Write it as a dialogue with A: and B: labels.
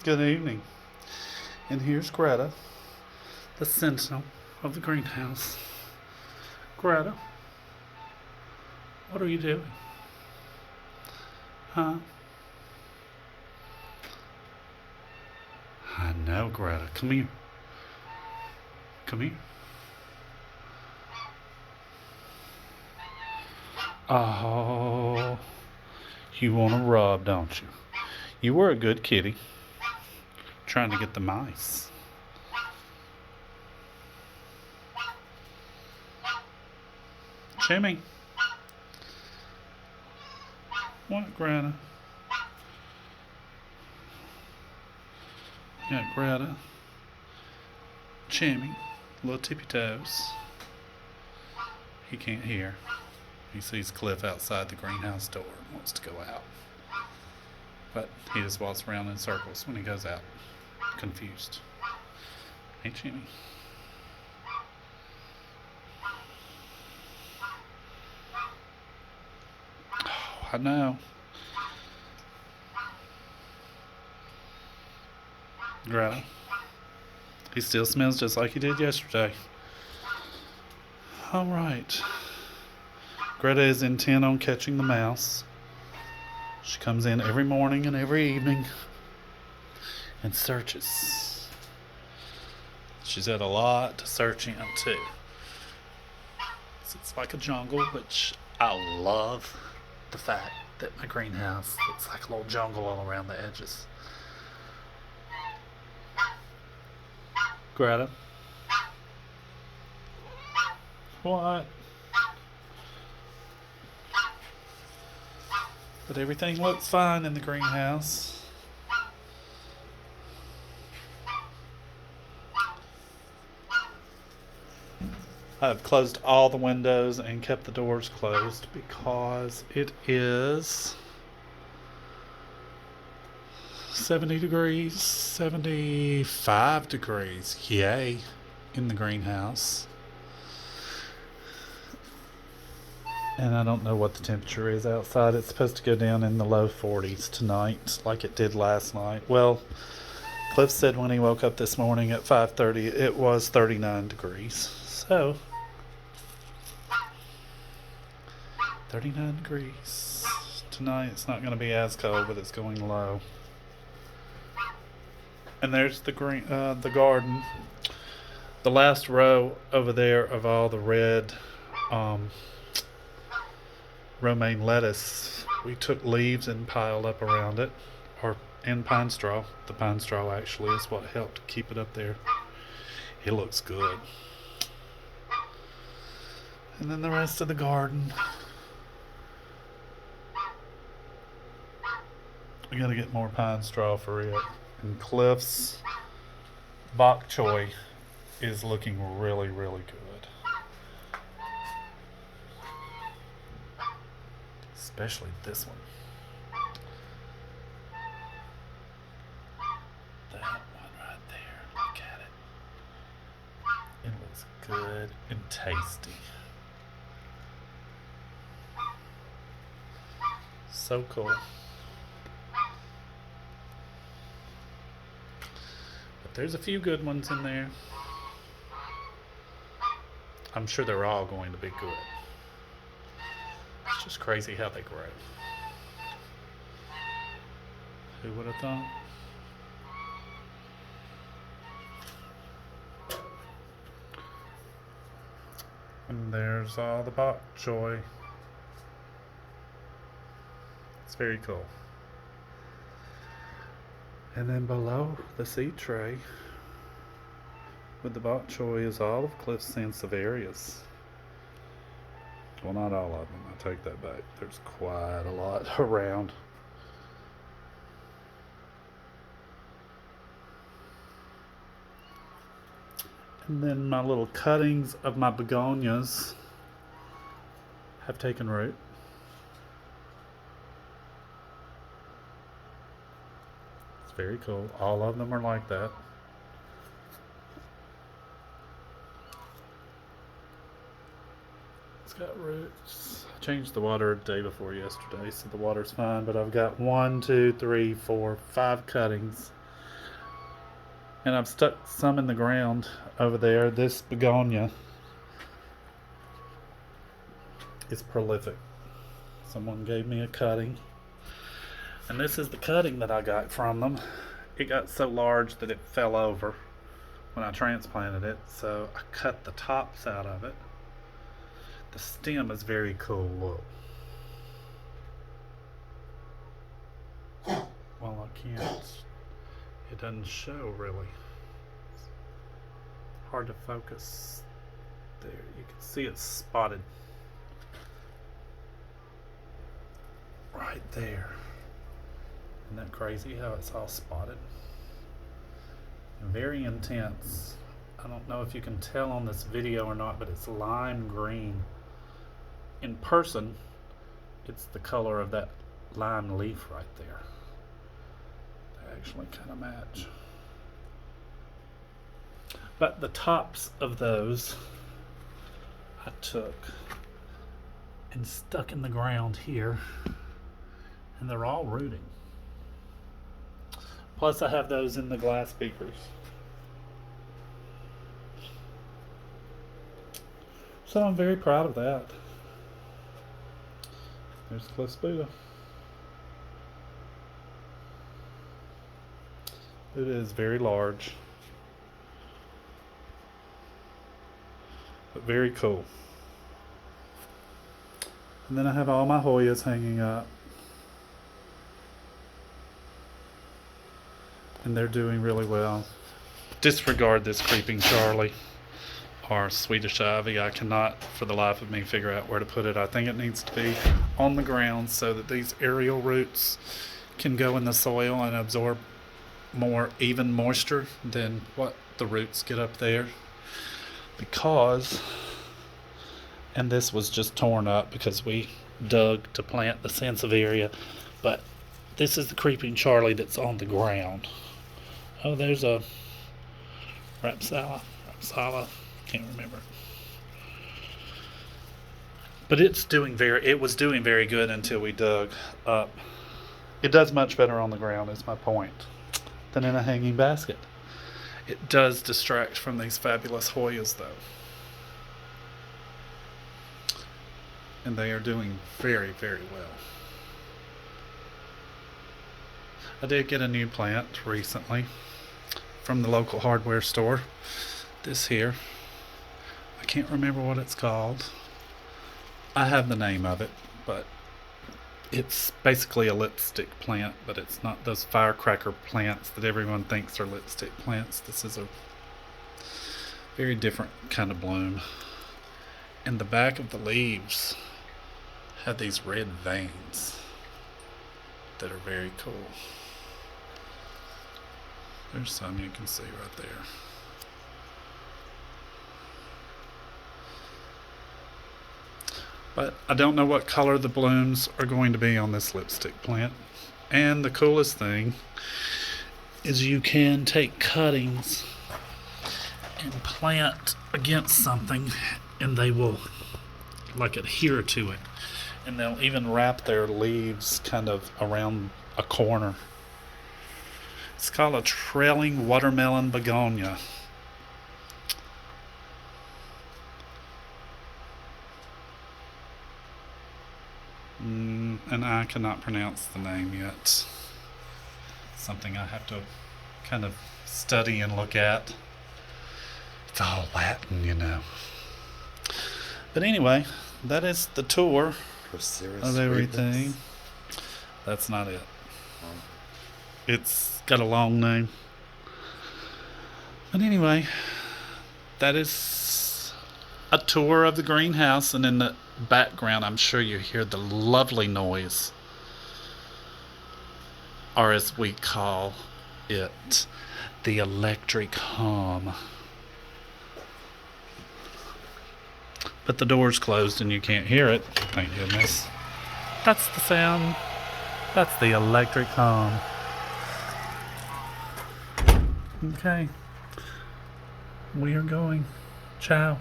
A: Good evening. And here's Greta, the sentinel of the greenhouse. Greta, what are you doing? Huh? I know, Greta. Come here. Come here. Oh, you want to rub, don't you? You were a good kitty, trying to get the mice. Jimmy, what, Greta? Got Greta, Jimmy, little tippy toes. He can't hear. He sees Cliff outside the greenhouse door and wants to go out. But he just walks around in circles when he goes out, confused. Hey, Jimmy. Oh, I know. Greta. He still smells just like he did yesterday. All right. Greta is intent on catching the mouse. She comes in every morning and every evening and searches. She's had a lot to search in, too. It's like a jungle, which I love the fact that my greenhouse looks like a little jungle all around the edges. Greta. What? But everything looks fine in the greenhouse. I've closed all the windows and kept the doors closed because it is 70 degrees, 75 degrees, yay, in the greenhouse. And I don't know what the temperature is outside. It's supposed to go down in the low 40s tonight, like it did last night. Well, Cliff said when he woke up this morning at 5:30, it was 39 degrees. So, 39 degrees. Tonight it's not going to be as cold, but it's going low. And there's the garden. The last row over there of all the red romaine lettuce, we took leaves and piled up around it, and pine straw. The pine straw actually is what helped keep it up there. It looks good. And then the rest of the garden, we gotta get more pine straw for it. And Cliff's bok choy is looking really, really good. Especially this one. That one right there. Look at it. It looks good and tasty. So cool. But there's a few good ones in there. I'm sure they're all going to be good. It's just crazy how they grow. Who would have thought? And there's all the bok choy. It's very cool. And then below the seed tray with the bok choy is all of Cliff's sansevierias. Well, not all of them. I take that back. There's quite a lot around. And then my little cuttings of my begonias have taken root. It's very cool. All of them are like that. It's got roots. I changed the water the day before yesterday, so the water's fine. But I've got 1, 2, 3, 4, 5 cuttings And I've stuck some in the ground over there. This begonia is prolific. Someone gave me a cutting. And this is the cutting that I got from them. It got so large that it fell over when I transplanted it, so I cut the tops out of it. The stem is very cool, look. Well, I can't, it doesn't show really. Hard to focus. There, you can see it's spotted. Right there. Isn't that crazy how it's all spotted? And very intense. I don't know if you can tell on this video or not, but it's lime green. In person, it's the color of that lime leaf right there. They actually kind of match. But the tops of those I took and stuck in the ground here, and they're all rooting. Plus I have those in the glass beakers. So I'm very proud of that. There's Cliff's Buddha. It is very large, but very cool. And then I have all my Hoyas hanging up. And they're doing really well. Disregard this creeping Charlie or Swedish ivy. I cannot for the life of me figure out where to put it. I think it needs to be on the ground so that these aerial roots can go in the soil and absorb more even moisture than what the roots get up there. Because, and this was just torn up because we dug to plant the Sansevieria, but this is the creeping Charlie that's on the ground. Oh, there's a Rapsala, can't remember. But it was doing very good until we dug up. It does much better on the ground, is my point, than in a hanging basket. It does distract from these fabulous Hoyas, though. And they are doing very, very well. I did get a new plant recently from the local hardware store. This here, I can't remember what it's called. I have the name of it, but it's basically a lipstick plant, but it's not those firecracker plants that everyone thinks are lipstick plants. This is a very different kind of bloom. And the back of the leaves have these red veins that are very cool. There's some you can see right there. But I don't know what color the blooms are going to be on this lipstick plant. And the coolest thing is you can take cuttings and plant against something and they will like adhere to it. And they'll even wrap their leaves kind of around a corner. It's called a trailing watermelon begonia. And I cannot pronounce the name yet. Something I have to kind of study and look at. It's all Latin, you know. But anyway, that is the tour of everything. That's not it. It's got a long name. But anyway, that is a tour of the greenhouse, and in the background I'm sure you hear the lovely noise, or as we call it, the electric hum. But the door's closed and you can't hear it, thank goodness. That's the sound. That's the electric hum. Okay. We are going. Ciao.